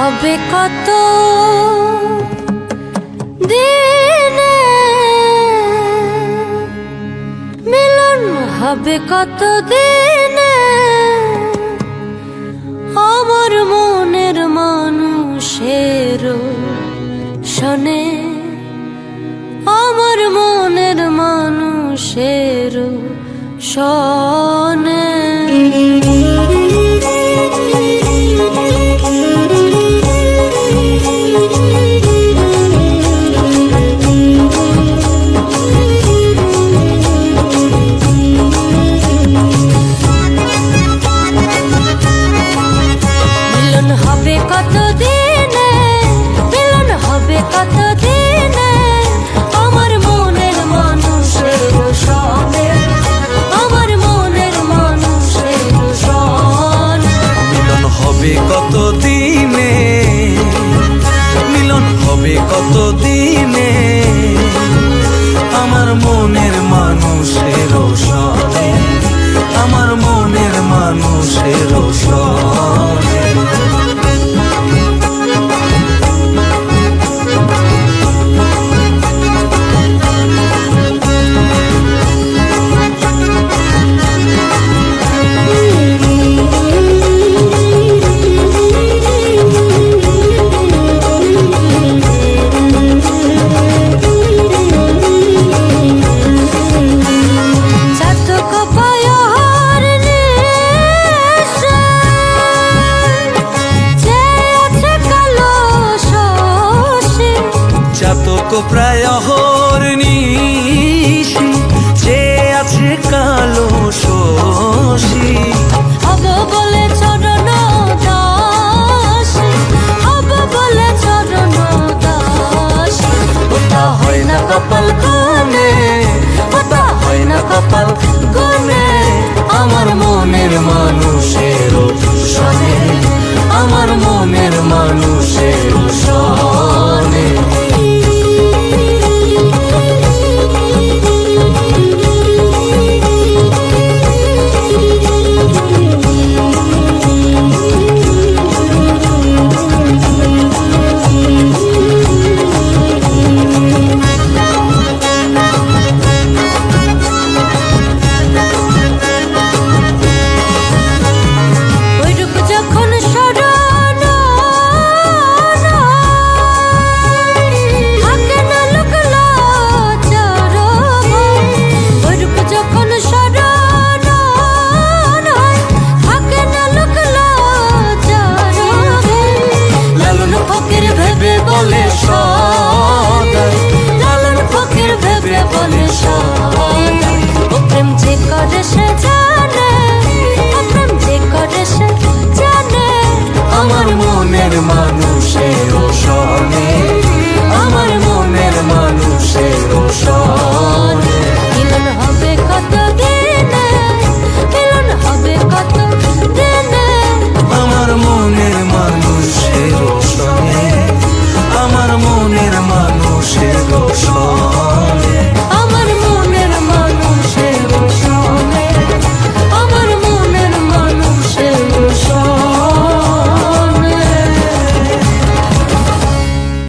হবে কত দিনে, মিলন হবে কত দিনে, আমার মনের মানুষের শোনে, আমার মনের মানুষের শোনে। হবে কত দিনে, মিলন হবে কত দিনে, আমার মনের মানুষের শোনে, আমার মনের মানুষের শোনে। মিলন হবে কত দিনে, মিলন হবে কত দিনে, আমার মনের মানুষের শোনে, আমার মনের মানুষের শোনে। চাতক